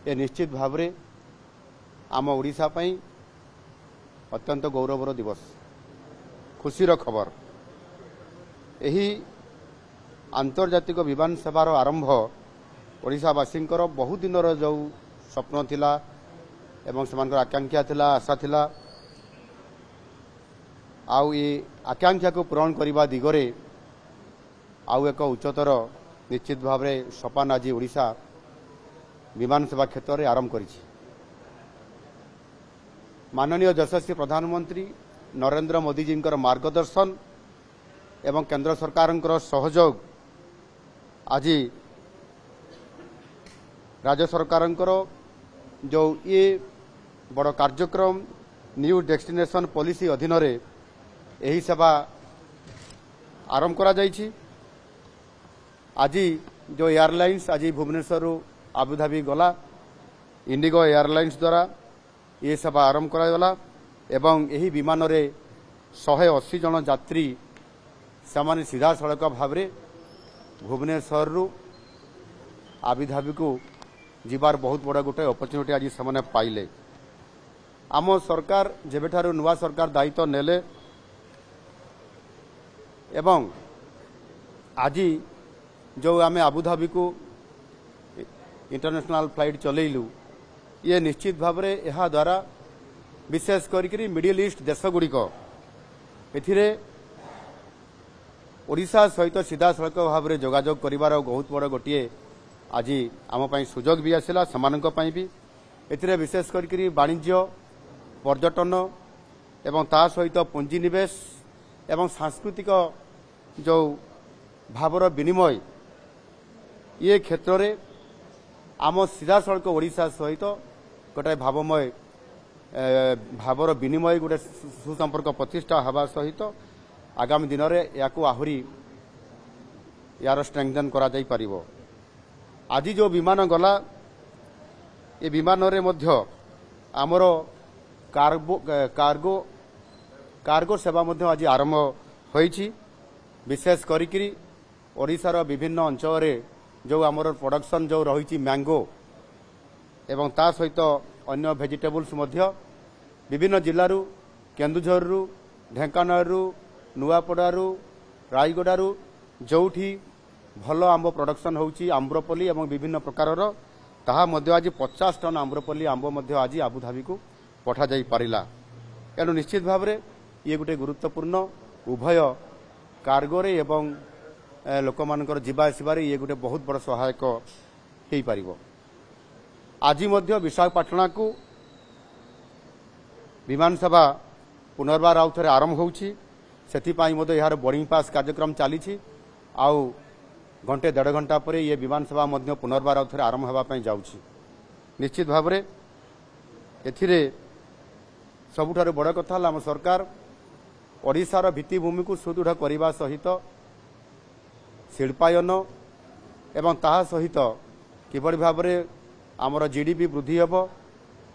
ए निश्चित भाव में आम ओडिशा पई अत्यंत गौरवर दिवस खुशीर खबर। यही आंतर्जातिक विमान सेवार आरंभ ओडिशावासी बहुत दिन जो स्वप्न थिला एवं सेमानकर आकांक्षा थिला आशा थिला आउ ये आकांक्षा को पूरण करने दिगरे आउ एक उच्चतर निश्चित भाव में सोपान आज ओडिशा विमान सेवा क्षेत्र में आरंभ करिछि। माननीय यशस्वी प्रधानमंत्री नरेंद्र मोदी जी मार्गदर्शन एवं केंद्र सरकार सहयोग आज राज्य सरकार जो ये बड़ कार्यक्रम न्यू डेस्टिनेशन पॉलिसी अधीन रे यही सेवा आरंभ करा जाइछि। आज जो एयरलाइंस आज भुवनेश्वर आबुधाबी गला इंडिगो एयरलाइंस द्वारा ये सेवा आरंभ करागला एवं यही विमान रे 180 जन यात्री से सीधा सड़क भाव में भुवनेश्वर रु आबुधाबी को जीवार बहुत बड़ा गोटे अपॉर्चुनिटी आज से पाइले। आम सरकार जेबेठारु नुआ सरकार दायित्व नेले एवं आज जो आम आबुधाबी को इंटरनेशनल फ्लाइट चलैलु ये निश्चित भाव में यह द्वारा विशेष करी मिडिल ईस्ट देशगुड़िक एथिरे ओडिशा सहित सीधा सड़क भाव में जोगाजोग करिवार बहुत बड़ गोटे आज आम सुजोग भी आसला समानक भी एथिरे विशेष करी वाणिज्य पर्यटन एवं ता सहित पुंजीनिवेश एवं सांस्कृतिक जो भावर विनिमय ये क्षेत्र में आम सीधा सड़क ओडिशा सहित गोटे भावमय भावर विनिमय गोटे सुसंपर्क प्रतिष्ठा हवा सहित आगामी दिन में या आहरी यार स्ट्रेंथन करा जाई परिबो। आज जो विमान गला ये विमान रे मध्य आमर कार्गो सेवा मध्य आज आरंभ होईछि। विशेष करी ओडिशार विभिन्न अंचल रे जो आमर प्रोडक्शन जो रही मैंगो एवं ता सहित अन्य भेजिटेबल्स मध्य विभिन्न जिल्लारू केन्दुझरु ढेंकानालू नुआपड़ारू रायगड़ारू जोठी भल आंब प्रोडक्शन होउची आम्रपल्ली एवं विभिन्न प्रकारर ताहा मध्य आज 50 टन आम्रपल्ली आंब मध्य आज आबुधाबी को पठा जाई पारिला। एनु निश्चित भाव में ये गोटे गुरुत्वपूर्ण उभय कार्गोरे एवं लोकमानकर जीवा आसबारे ये गोटे बहुत बड़ सहायक हो पारिबो। आज मध्य विशाखापाटना को विमान सेवा पुनर्बार आउ थे आरंभ होउची सेथिपाई मध्य यार बोर्डिंग पास कार्यक्रम चली आउ घंटे 1.5 घंटा पर ये विमान सेवा मध्य पुनर्बार आउ थे आरंभ होगा जाउची। निश्चित भाव में एथिरे सबुठारु बड़ कथा आम सरकार ओडिशार भित्तिभूमि को सुदृढ़ करने सहित शिल्पायन एवं ताहा सहित किभଳି भाबरे आमर जीडीपी वृद्धि हेब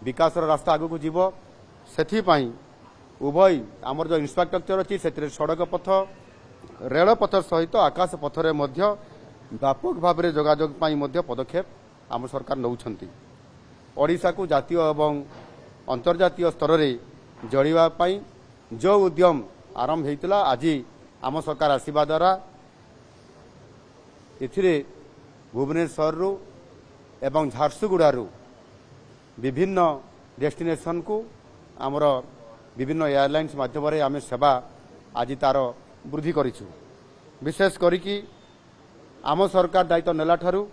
विकासर रास्ता आगू जीव सेथिपाई उभय आमर जो इंफ्रास्ट्रक्चर अच्छी से सड़क पथ रेल पथ सहित आकाश पथरे मध्य व्यापक भाव में जोगाजोग मध्य पदक्षेप आम सरकार नौछंती। ओडिशा को जातीय एवं अंतर्जातीय स्तर में जोड़ाई जो उद्यम आरंभ होता आज आम सरकार आसवा द्वारा एथिरे भुवनेश्वर एवं झारसुगुड़ारू विभिन्न डेस्टिनेशन को आमर विभिन्न एयरलाइंस माध्यम आम सेवा आज तार वृद्धि करिछु। विशेष करिकी आम सरकार दायित्व नेला ठारू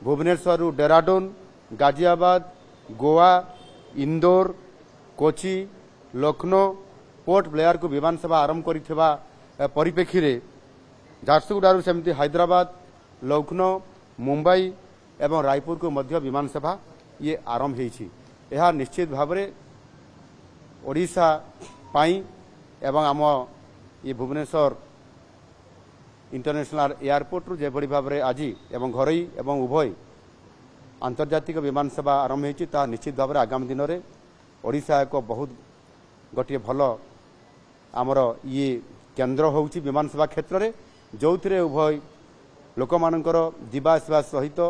भुवनेश्वर डेराडून गाजियाबाद गोवा इंदौर कोची लखनऊ पोर्ट ब्लेयर को विमान सेवा आरंभ करिथिबा परिप्रेक्षी रे झारसुगुड़ारू सेमती हैदराबाद लखनऊ मुंबई एवं रायपुर को मध्य विमान सेवा ये आरंभ होईछि। यह निश्चित भाव में ओडिशा पाई एवं आम ये भुवनेश्वर इंटरनेशनल एयरपोर्ट जे भली भाव में आज एवं घरोई एवं उभय आंतर्जातिक विमान सेवा आरंभ होईछि ता निश्चित भाव में आगामी दिन में ओडिशा एक बहुत गोटे भल आमर ये केन्द्र होउछि विमान सेवा क्षेत्र में जो थे उभय लोक मानकर जीवा आसवा सहित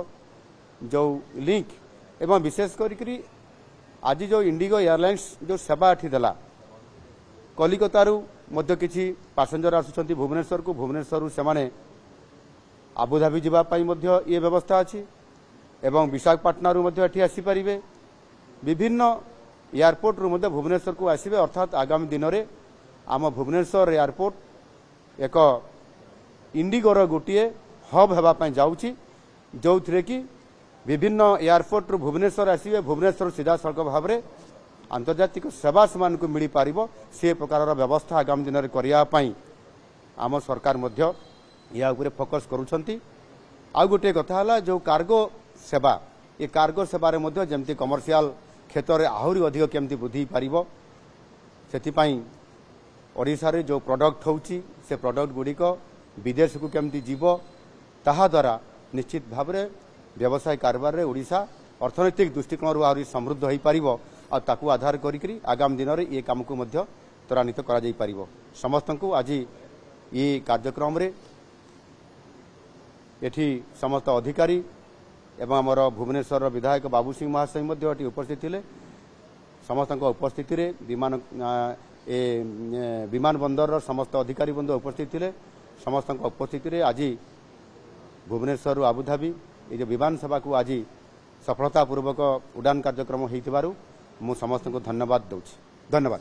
जो लिंक एवं विशेष करी आज जो इंडिगो एयरलाइंस जो सेवा एठी देला कलिकतारू मध्य किछि पैसेंजर आसुछंती भुवनेश्वर को भुवनेश्वर से माने आबुधाबी जीवा पाई मध्य ये व्यवस्था अछि एवं विशाखापट्टना रू मध्य एठी आसी परिबे विभिन्न एयरपोर्ट रू मध्य भुवनेश्वर को आसीबे अर्थात आगामी दिन रे आम भुवनेश्वर एयरपोर्ट एक इंडिगोर गोटे हब हेबा पई जाउछि जो थिरे कि विभिन्न एयरपोर्ट रू भुवनेश्वर आसीबे भुवनेश्वर सीधा सड़क भाव में आंतर्जातिक सेवा सेमान को मिल पारिबो से प्रकार व्यवस्था आगामी दिन में करिया पई आम सरकार मध्य या उपरे फोकस करूछंती। आ गोटे कथा हला जो कार्गो सेवा ये कार्गो सेवा रे मध्य जेमती कमर्शियल क्षेत्र में आहुरी अधिक केमती वृद्धि पारिबो सेति पई ओडिशा रे जो प्रोडक्ट होउची से प्रोडक्ट गुड़िक विदेश को केमती जीवो ताहा द्वारा निश्चित भाव में व्यवसाय कारोबार रे ओडिशा अर्थनैतिक दृष्टिकोण आहरी समृद्ध हो पारिबो और ताकू आधार करी आगामी दिन में ये काम को मध्य त्वरान्वित करा जाई पारिबो। समस्त को आज ये कार्यक्रम रे एठी समस्त अधिकारी एवं आमर भुवनेश्वर विधायक बाबू सिंह महाशय मध्य एठी उपस्थित थिले समस्त उपस्थिति रे विमान बंदर समस्त अधिकारी बंधु उपस्थित थिले समस्त उपस्थिति रे आज भुवनेश्वर आबुधाबी ये विमान सेवा को आज सफलतापूर्वक उड़ान कार्यक्रम होइथिबारु मु समस्त को धन्यवाद दउछि। धन्यवाद।